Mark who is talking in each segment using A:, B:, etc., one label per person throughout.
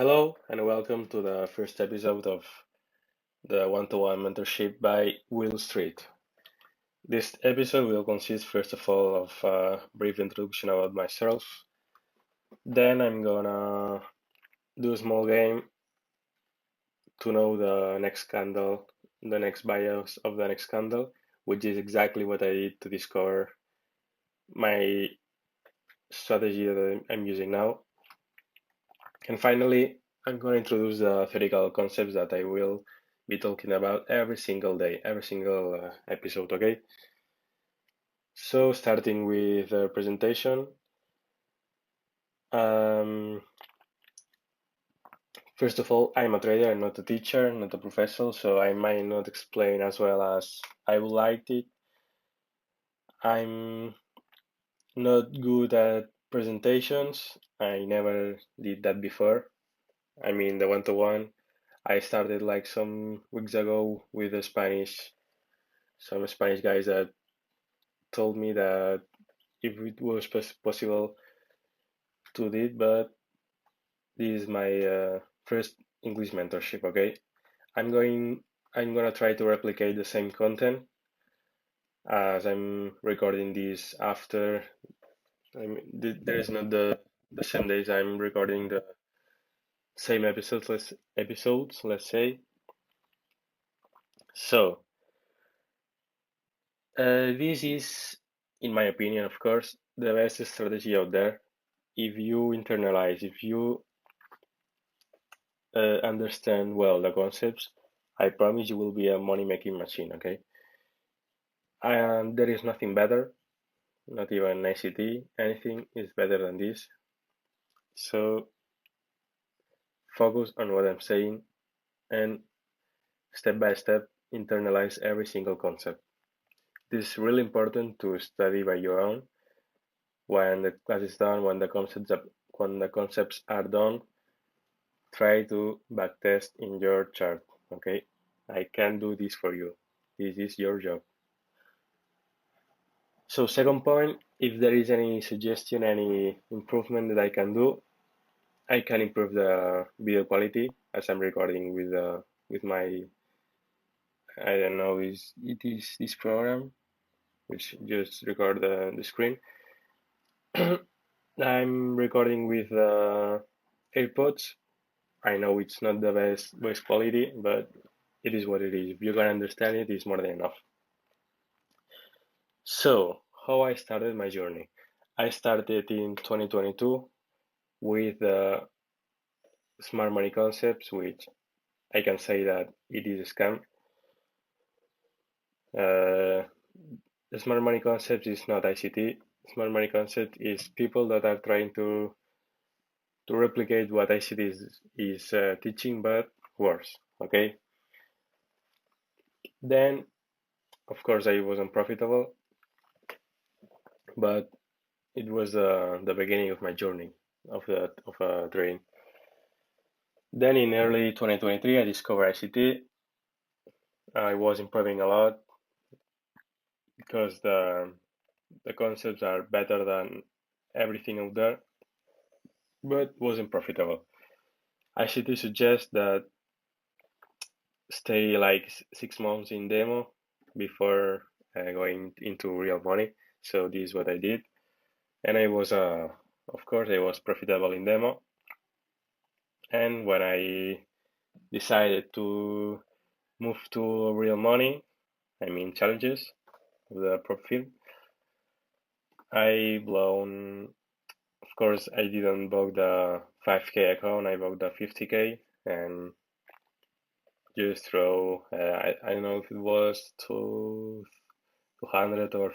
A: Hello and welcome to the first episode of the One-to-One Mentorship by Will Street. This episode will consist first of all of a brief introduction about myself. Then I'm gonna do a small game to know the next candle, the next bios of the next candle, which is exactly what I did to discover my strategy that I'm using now. And finally, I'm going to introduce the theoretical concepts that I will be talking about every single day, every single episode, okay? So starting with the presentation, um, first of all, I'm a trader, I'm not a teacher, not a professor, so I might not explain as well as I would like it. I'm not good at presentations. I never did that before. I mean, the one-to-one, I started like some weeks ago with some Spanish guys that told me that if it was possible to do it, but this is my first English mentorship, okay? I'm going I'm gonna try to replicate the same content as I'm recording this after. I mean, there is not the same days I'm recording the same episodes, let's say. So, this is, in my opinion, of course, the best strategy out there. If you internalize, if you understand well the concepts, I promise you will be a money-making machine, okay? And there is nothing better, not even ICT, anything is better than this. So focus on what I'm saying and step by step internalize every single concept. This is really important to study by your own. When the class is done, when the concepts are done, try to backtest in your chart, okay? I can't do this for you. This is your job. So second point, if there is any suggestion, any improvement that I can do, I can improve the video quality as I'm recording with my, I don't know, it is this program which just record the screen. I'm recording with AirPods. I know it's not the best voice quality, but it is what it is. If you can understand it, it's more than enough. So, how I started my journey. I started in 2022 with smart money concepts, which I can say that it is a scam. Uh, the smart money concept is not ICT. Smart money concept is people that are trying to replicate what ICT is teaching, but worse. Okay. Then, of course, I wasn't profitable, but it was the beginning of my journey of trading. Then in early 2023, I discovered ICT. I was improving a lot because the concepts are better than everything out there, but wasn't profitable. ICT suggests that stay like 6 months in demo before going into real money. So this is what I did, and I was of course I was profitable in demo. And when I decided to move to real money, I mean challenges of the prop field, I blown. Of course, I didn't book the 5K account. I booked the 50K and just throw. I don't know if it was 200 or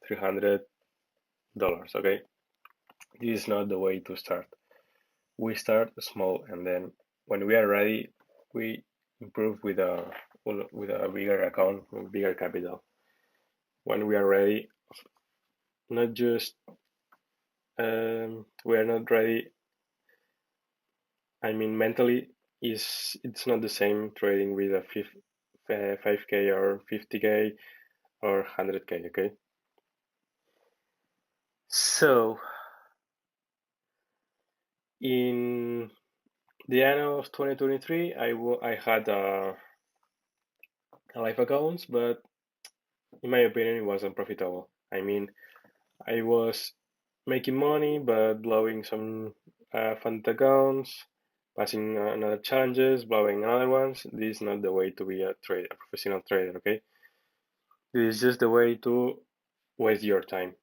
A: 300 dollars. Okay, this is not the way to start. We start small, and then when we are ready, we improve with a bigger account, with bigger capital. When we are ready, not just we are not ready. I mean, mentally, is it's not the same trading with a 5K or 50K or 100K. Okay, so in the end of 2023, I had a live accounts, but in my opinion, it wasn't profitable. I mean, I was making money, but blowing some fund accounts, passing another challenges, blowing other ones. This is not the way to be a trader, a professional trader. Okay, this is just the way to waste your time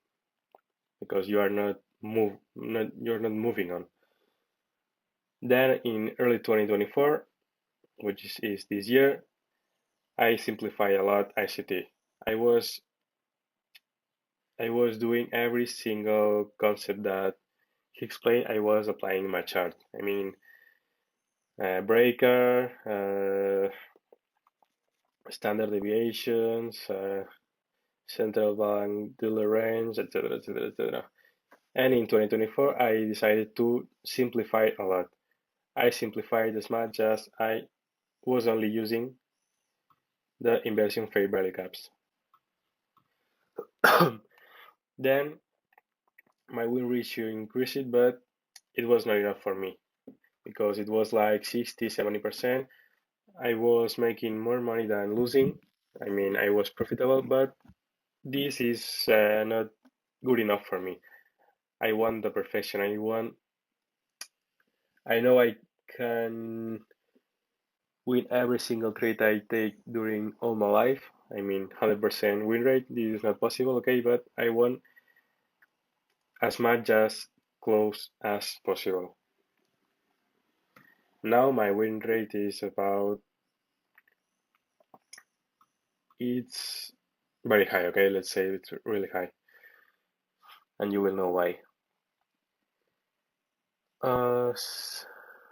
A: because you are you're not moving on. Then in early 2024, which is this year, I simplify a lot ICT. I was I was doing every single concept that he explained. I was applying in my chart. I mean, breaker, standard deviations, central bank dealer range, etc., etc., etc. And in 2024, I decided to simplify a lot. I simplified as much as I was only using the inversion fair value gaps. Then my win ratio increased, but it was not enough for me because it was like 60-70%. I was making more money than losing. I mean, I was profitable, but this is not good enough for me. I want the perfection. I know I can win every single trade I take during all my life. I mean, 100% win rate. This is not possible, okay, but I want as much as close as possible. Now my win rate is it's very high, okay? Let's say it's really high, and you will know why. Uh,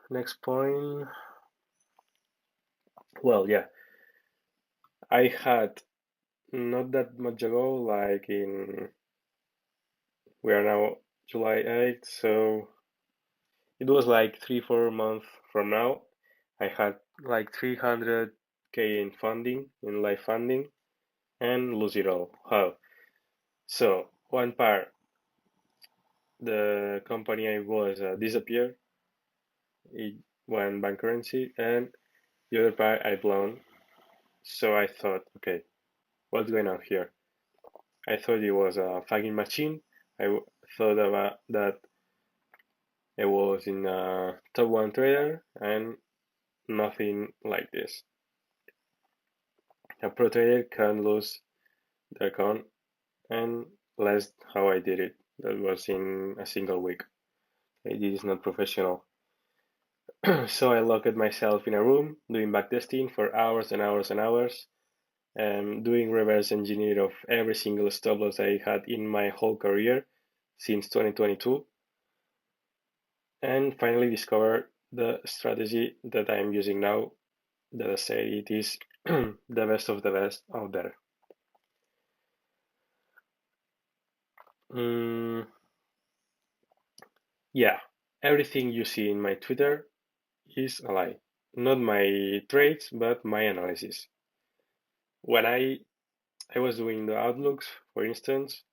A: Next point. Well, yeah, I had not that much ago, like we are now July 8th, so it was like 3-4 months from now. I had like 300K in funding, in live funding, and lose it all. How? So one part, the company I was disappeared, it went bankruptcy, and the other part I blown. So I thought, okay, what's going on here? I thought it was a fucking machine. Thought about that I was in a top one trader and nothing like this. A pro trader can lose their account and less how I did it. That was in a single week. It is not professional. So I locked myself in a room doing backtesting for hours and hours and hours, and doing reverse engineer of every single stop loss I had in my whole career since 2022, and finally discovered the strategy that I'm using now, that I say it is the best of the best out there. Yeah, everything you see in my Twitter is a lie. Not my trades, but my analysis. When I was doing the outlooks, for instance,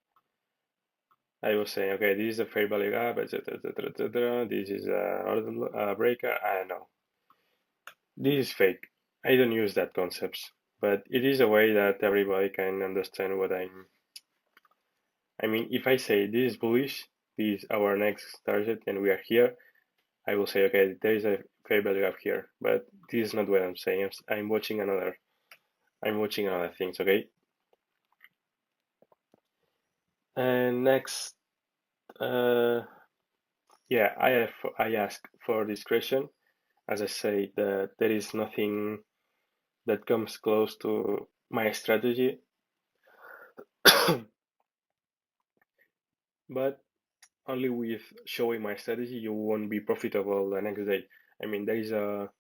A: I was saying, okay, this is a fair value gap, etc., etc., etc. This is a order breaker. I don't know. This is fake. I don't use that concepts, but it is a way that everybody can understand what I'm. I mean, if I say this is bullish, this is our next target, and we are here, I will say, okay, there is a fair value gap here, but this is not what I'm saying. I'm watching another. I'm watching other things. Okay. And next, yeah, I ask for discretion. As I say, that there is nothing that comes close to my strategy, but only with showing my strategy, you won't be profitable the next day. I mean, there is a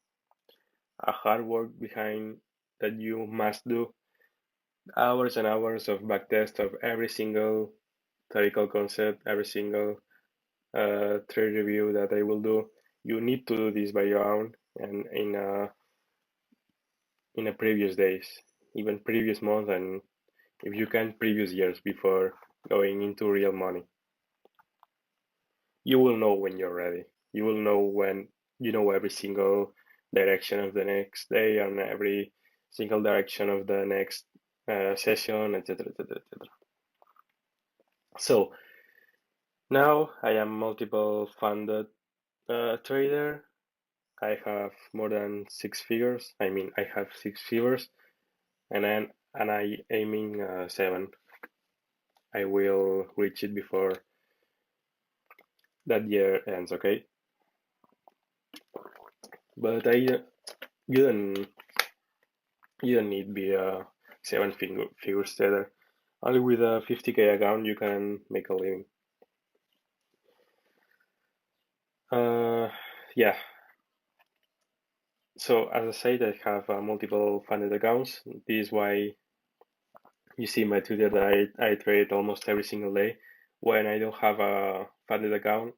A: hard work behind that you must do, hours and hours of backtest of every single theoretical concept, every single trade review that I will do. You need to do this by your own and in a previous days, even previous month, and if you can, previous years before going into real money. You will know when you're ready. You will know when you know every single direction of the next day and every single direction of the next session, etc., etc., etc. So now I am multiple funded trader. I have more than six figures. I mean, I have six figures, and I aiming seven. I will reach it before that year ends. Okay, but you don't need be a seven figures trader. Only with a 50K account you can make a living. Yeah. So as I said, I have multiple funded accounts. This is why you see my Twitter that I trade almost every single day. When I don't have a funded account,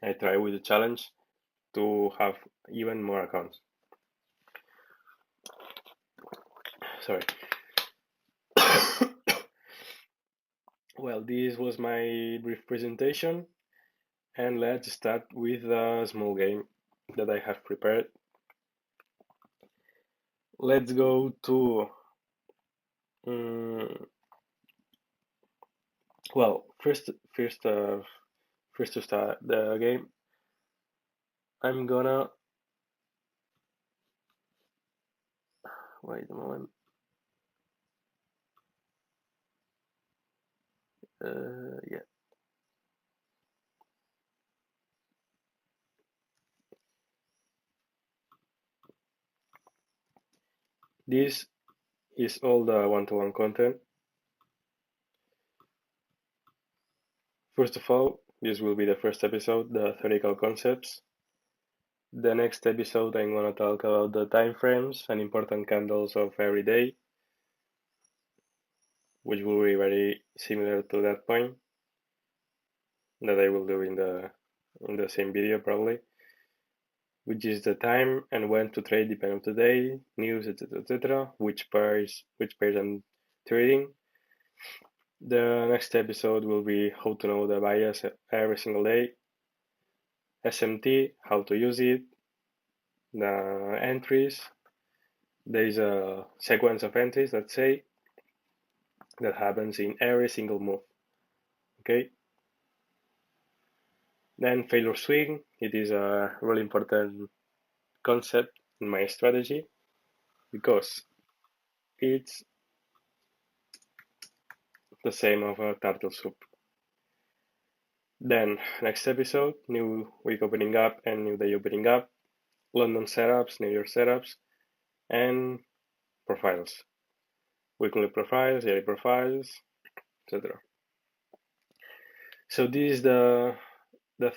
A: I try with the challenge to have even more accounts. Sorry. Well, this was my brief presentation, and let's start with a small game that I have prepared. Let's go to well, first to start the game, I'm gonna wait a moment. Yeah. This is all the one-to-one content. First of all, this will be the first episode, the theoretical concepts. The next episode, I'm gonna talk about the time frames and important candles of every day, which will be very similar to that point that I will do in the same video probably, which is the time and when to trade depending on the day, news, etc., which pairs I'm trading. The next episode will be how to know the bias every single day, SMT, how to use it, the entries. There is a sequence of entries, let's say, that happens in every single move. Okay. Then failure swing. It is a really important concept in my strategy because it's the same of a turtle soup. Then next episode, new week opening up and new day opening up, London setups, New York setups, and profiles. Weekly profiles, daily profiles, etc. So this is the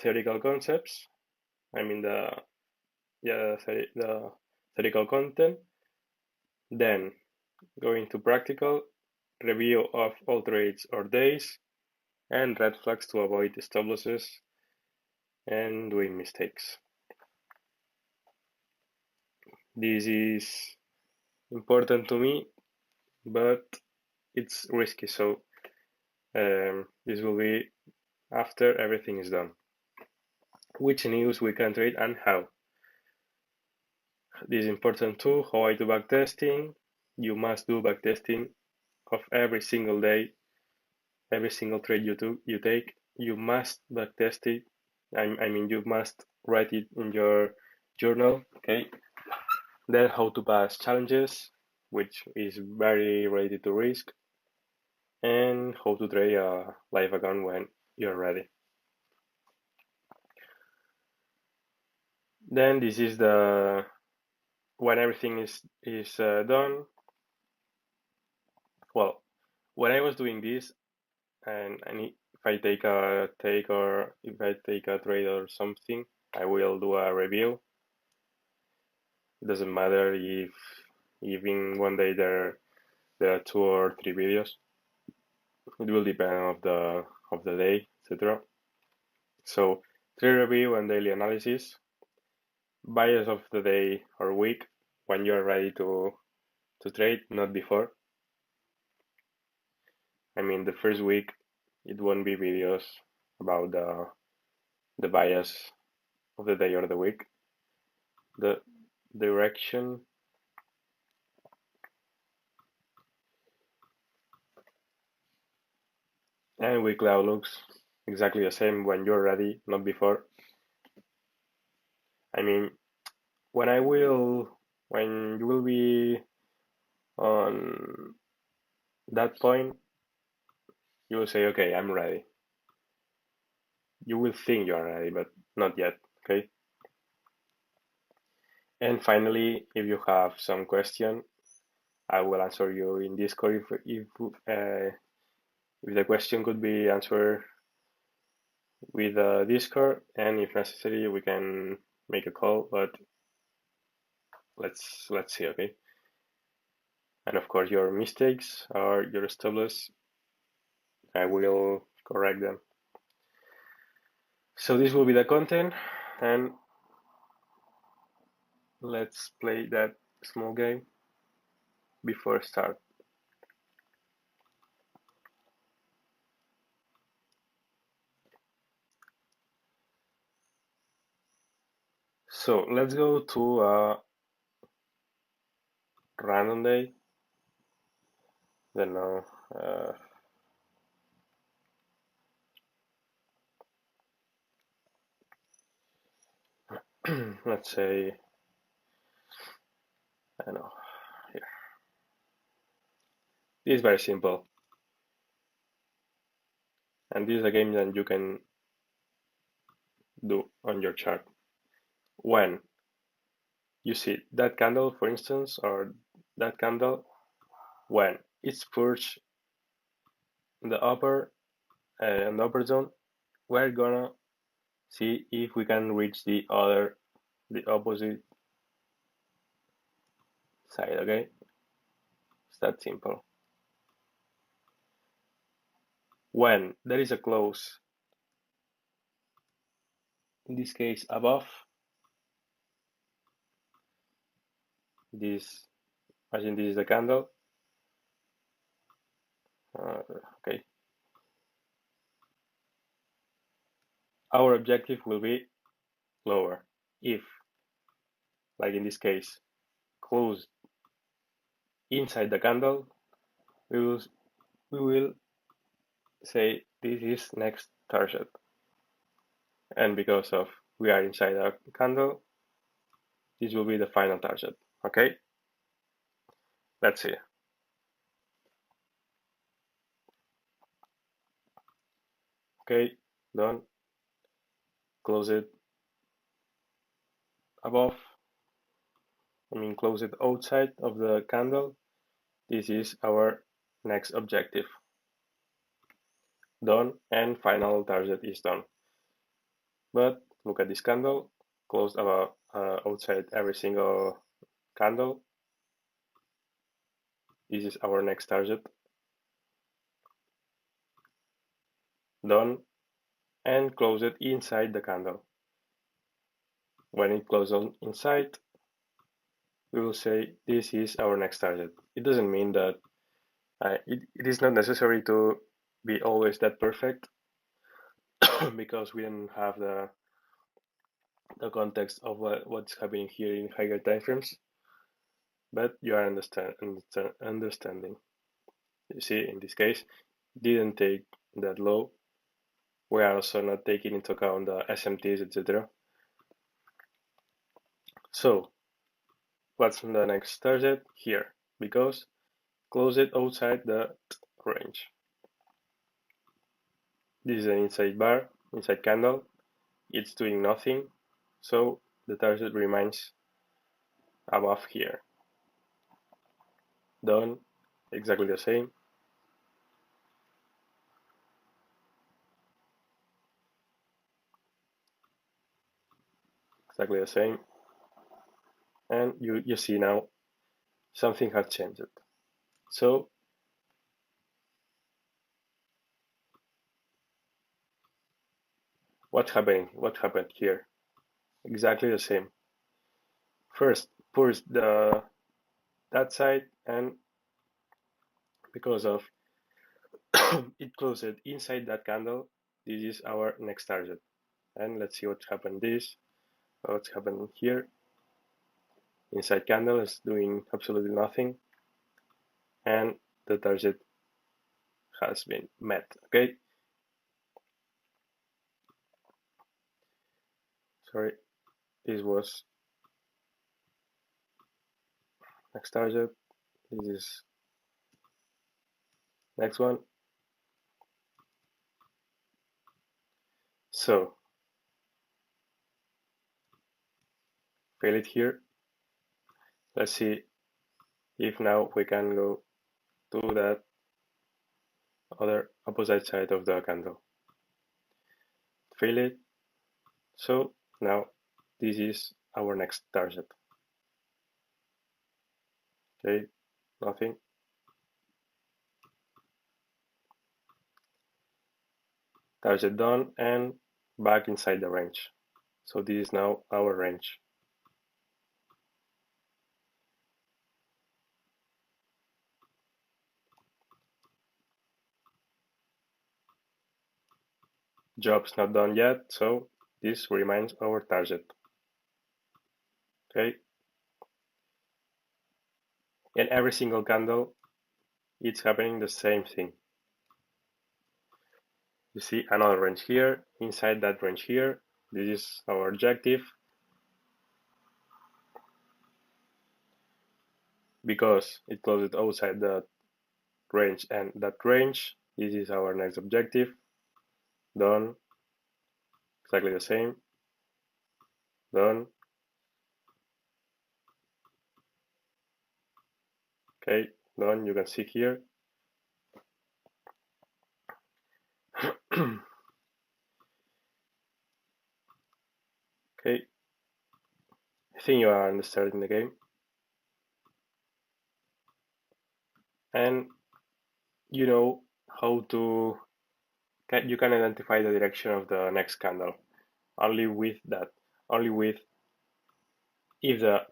A: theoretical concepts. I mean the theoretical content. Then going to practical review of all trades or days and red flags to avoid stop losses and doing mistakes. This is important to me, but it's risky. So this will be after everything is done. Which news we can trade and how. This is important too. How I do backtesting. You must do backtesting of every single day, every single trade you take. You must backtest it. I mean, you must write it in your journal. Okay. Then how to pass challenges, which is very related to risk, and how to trade a live account when you're ready. Then this is the when everything is done. Well, when I was doing this, and if I take a take or if I take a trade or something, I will do a review. It doesn't matter if in one day there are two or three videos. It will depend of the day, etc. So trade review and daily analysis, bias of the day or week when you're ready to trade, not before. I mean, the first week it won't be videos about the bias of the day or the week, the direction, and weekly outlooks exactly the same when you're ready, not before. I mean, when you will be on that point, you will say, okay, I'm ready. You will think you are ready, but not yet, okay? And finally, if you have some question, I will answer you in Discord if the question could be answered with Discord, and if necessary, we can make a call. But let's see, okay? And of course, your mistakes or your stumbles, I will correct them. So this will be the content, and let's play that small game before start. So let's go to a random day. Then now, let's say, I don't know, here. This is very simple, and this is a game that you can do on your chart. When you see that candle, for instance, or that candle, when it's purged in the upper zone, we're gonna see if we can reach the opposite side. Okay, it's that simple. When there is a close, in this case above this, imagine this is the candle. Okay, our objective will be lower. If, like in this case, close inside the candle, we will say this is next target. And because of we are inside a candle, this will be the final target. Okay, let's see. Okay, done. Close it above. I mean, close it outside of the candle. This is our next objective. Done, and final target is done. But look at this candle, closed about outside every single candle. This is our next target. Done, and close it inside the candle. When it closes inside, we will say this is our next target. It doesn't mean that it is not necessary to be always that perfect because we don't have the context of what's happening here in higher time frames, but you are understanding. You see, in this case, didn't take that low. We are also not taking into account the SMTs, etc. So, what's the next target? Here, because close it outside the range. This is an inside bar, inside candle. It's doing nothing, so the target remains above here. Done, exactly the same. Exactly the same. And you see now something has changed. So what happened here? Exactly the same. First push that side, and because of it closed inside that candle, this is our next target. And let's see what happened this. what's happening here. Inside candle is doing absolutely nothing, and the target has been met. Okay, sorry, this was next target. This is next one. So fail it here. Let's see if now we can go to that other opposite side of the candle. Fail it. So now this is our next target. Okay, nothing. Target done and back inside the range. So this is now our range. Job's not done yet, so this remains our target. Okay. In every single candle, it's happening the same thing. You see another range here, inside that range here. This is our objective. Because it closed outside that range and that range, this is our next objective. Done. Exactly the same. Done. Okay, done. You can see here. Okay, I think you are understanding the game. And you know how to, you can identify the direction of the next candle only with that, only with if the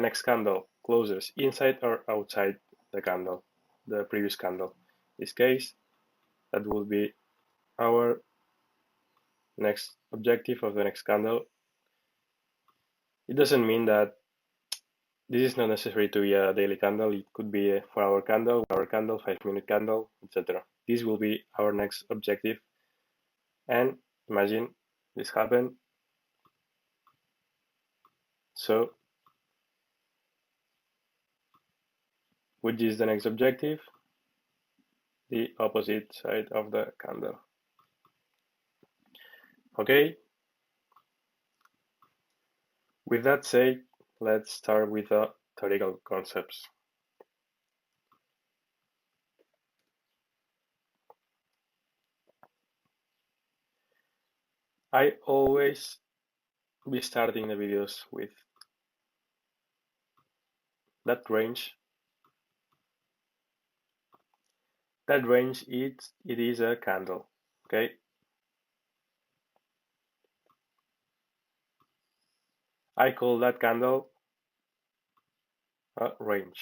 A: next candle closes inside or outside the candle, the previous candle. In this case, that will be our next objective of the next candle. It doesn't mean that this is not necessary to be a daily candle. It could be a 4-hour candle, 1-hour candle, 5-minute candle, etc. This will be our next objective. And imagine this happened. So, which is the next objective? The opposite side of the candle. Okay. With that said, let's start with the theoretical concepts. I always be starting the videos with that range. That range it is a candle. Okay. I call that candle a range.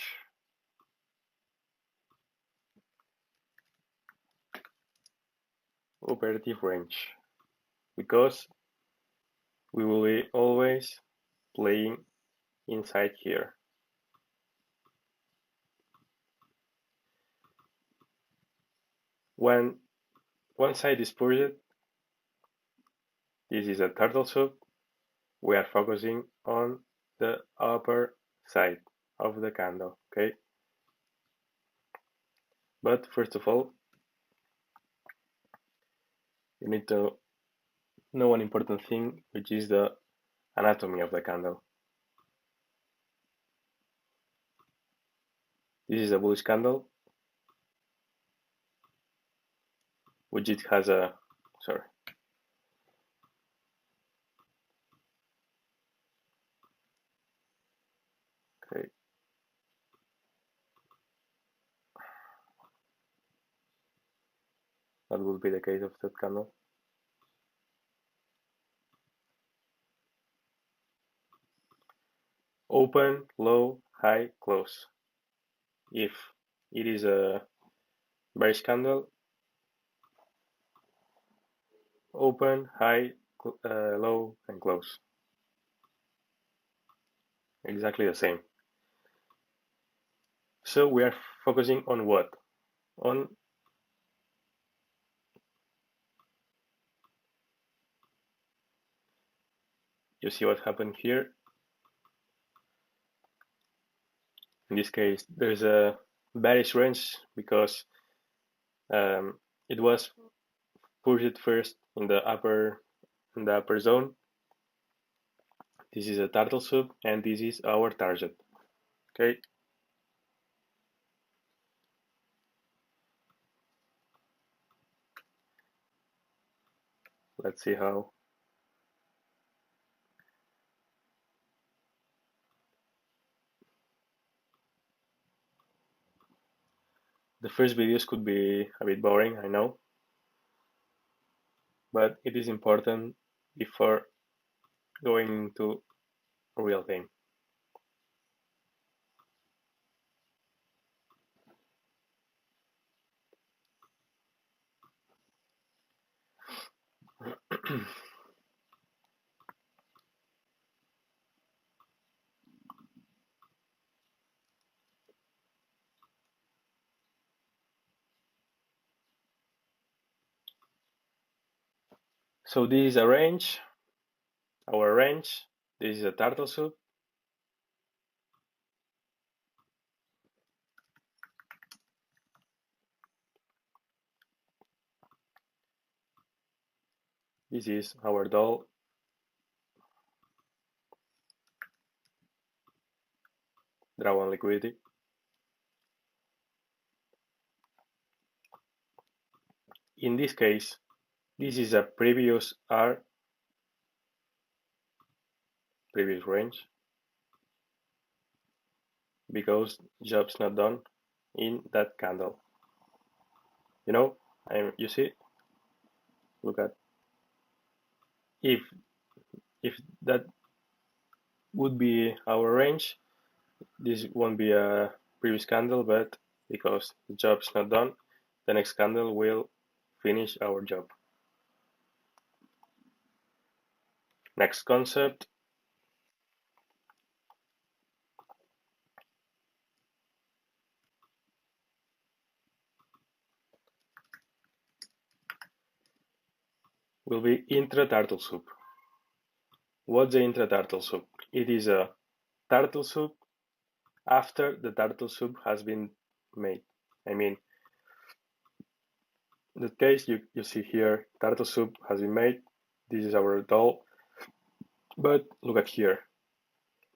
A: Operative range. Because we will be always playing inside here. When one side is purged, this is a turtle soup, we are focusing on the upper side of the candle, okay? But first of all, you need to know one important thing, which is the anatomy of the candle. This is a bullish candle, which it has a, sorry. Okay. That will be the case of that candle. Open, low, high, close. If it is a bearish candle, open, high, low, and close. exactly the same. So we are focusing on what? On you see what happened here. In this case, there's a bearish range because it was pushed first in the upper zone. This is a turtle soup, and this is our target. Okay. Let's see how. The first videos could be a bit boring, I know, but it is important before going into a real game. So this is a range, our range. This is a turtle soup. This is our doll. Draw on liquidity. In this case, this is a previous R, previous range, because job's not done in that candle. You know, you see, look at, if that would be our range, this won't be a previous candle, but because the job's not done, the next candle will finish our job. Next concept. Will be intra-turtle soup. What's the intra-turtle soup? It is a turtle soup after the turtle soup has been made. I mean, in that case, you see here, turtle soup has been made. This is our doll. But look at here.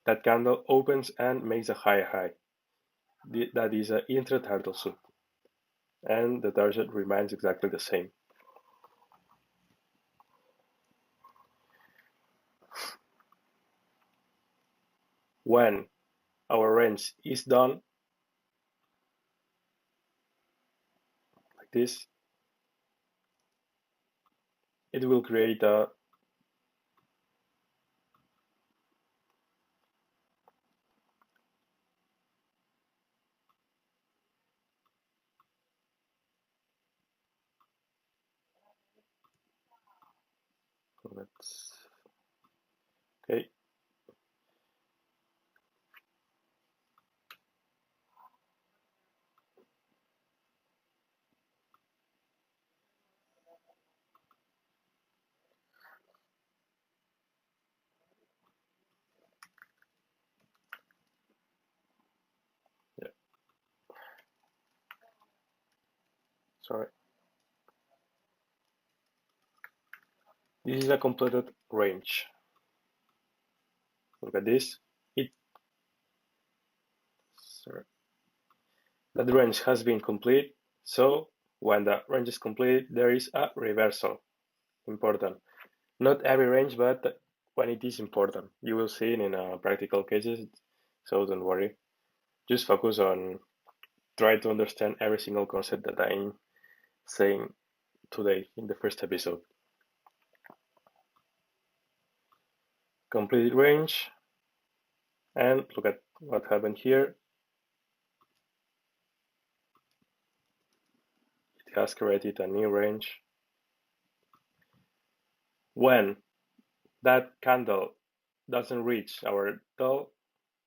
A: That candle opens and makes a higher high. That is an intra-turtle soup. And the target remains exactly the same. When our range is done, like this, it will create a let's okay. Yeah, sorry. This is a completed range. Look at this. Sorry. That range has been complete. So when the range is complete, there is a reversal. Important. Not every range, but when it is important. You will see it in practical cases, so don't worry. Just focus on try to understand every single concept that I'm saying today in the first episode. Complete range, and look at what happened here. It has created a new range. When that candle doesn't reach our doll,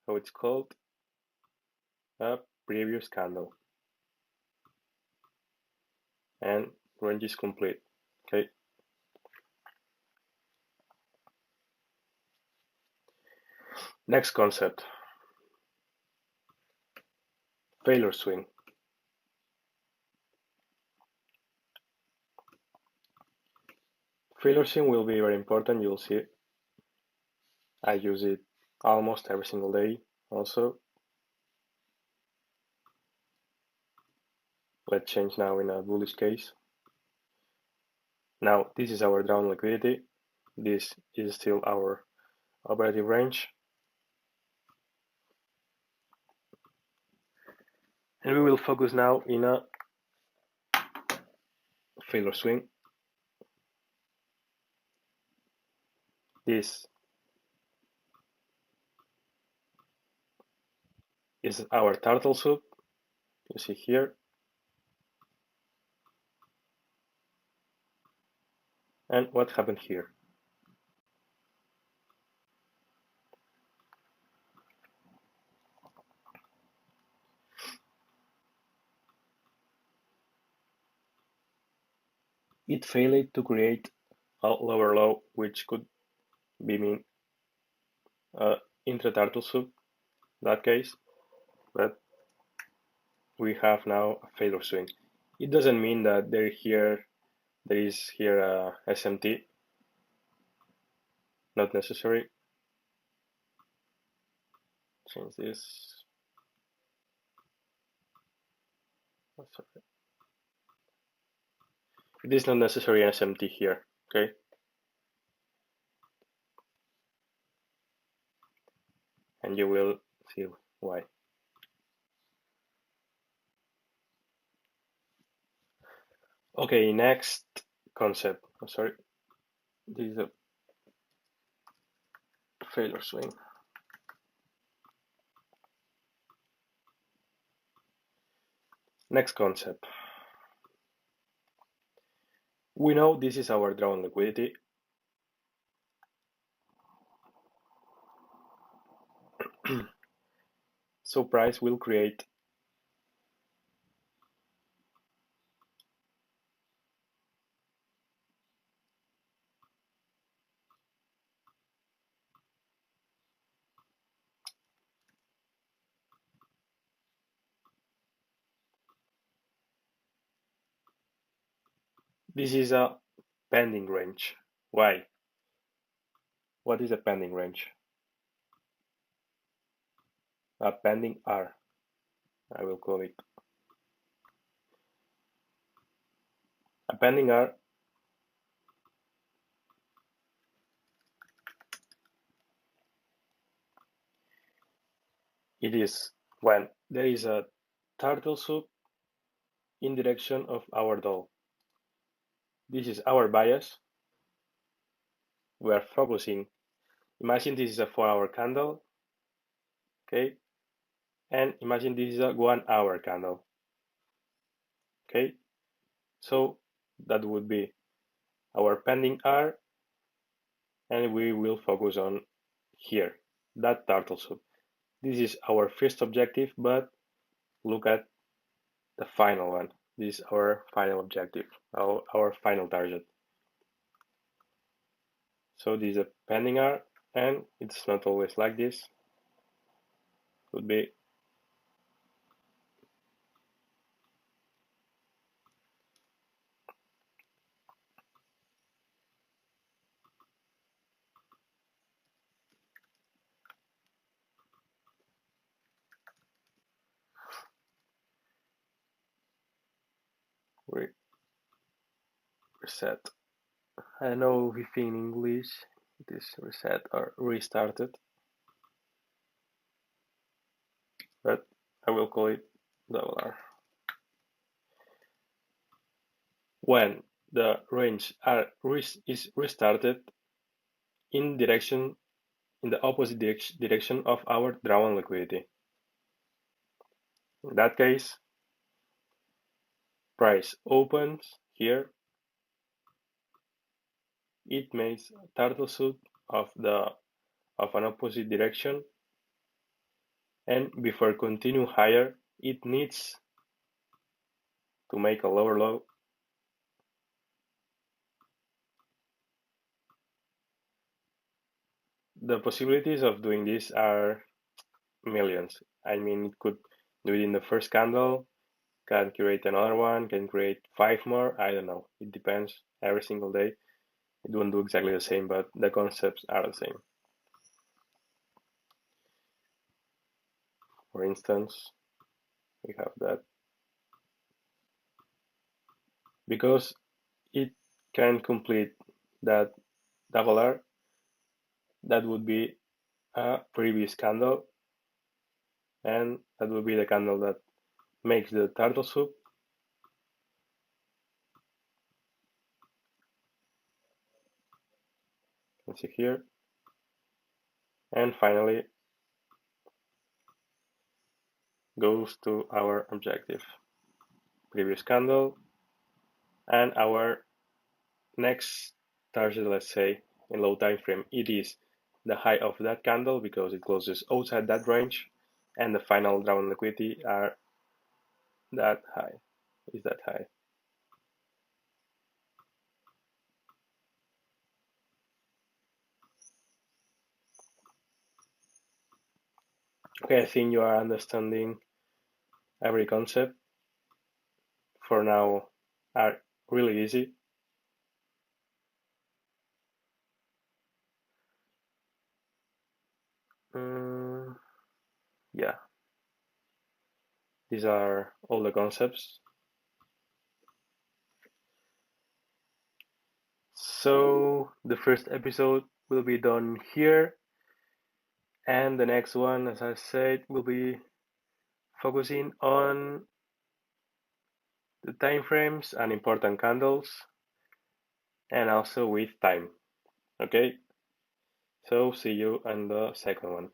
A: so it's called a previous candle, and range is complete. Okay. Next concept, failure swing. Failure swing will be very important. You'll see. I use it almost every single day. Also, let's change now in a bullish case. Now this is our drawn liquidity. This is still our operative range. And we will focus now in a failure swing. This is our turtle soup, you see here. And what happened here? It failed to create a lower low, which could be mean intra-turtle soup in that case, but we have now a failure swing. It doesn't mean that there is here a SMT, not necessary. Change this. Oh, sorry. It is not necessary an SMT here, okay? And you will see why. Okay, next concept. I'm sorry. This is a failure swing. Next concept. We know this is our drawn liquidity. So price will create this is a pending range. Why? What is a pending range? A pending R, I will call it. A pending R it is when there is a turtle soup in direction of our doll. This is our bias. We are focusing. Imagine this is a 4-hour candle, okay? And imagine this is a 1-hour candle, okay? So that would be our pending R, and we will focus on here, that turtle soup. This is our first objective, but look at the final one. This is our final objective, our final target. So this is a pending R, and it's not always like this. Could be reset. I don't know if in English it is reset or restarted, but I will call it $. When the range R is restarted in the opposite direction of our drawn liquidity. In that case, price opens here. It makes a turtle soup of an opposite direction, and before continue higher, it needs to make a lower low. The possibilities of doing this are millions. I mean, it could do it in the first candle, can create another one, can create 5 more, I don't know. It depends every single day. It won't do exactly the same, but the concepts are the same. For instance, we have that. Because it can complete that double R, that would be a previous candle, and that would be the candle that makes the turtle soup. You can see here. And finally goes to our objective. Previous candle, and our next target, let's say, in low time frame, it is the high of that candle because it closes outside that range, and the final drawn liquidity are that high, is that high. Okay, I think you are understanding every concept. For now, are really easy. Yeah, these are all the concepts. So the first episode will be done here, and the next one, as I said, will be focusing on the time frames and important candles, and also with time. Okay, so see you on the second one.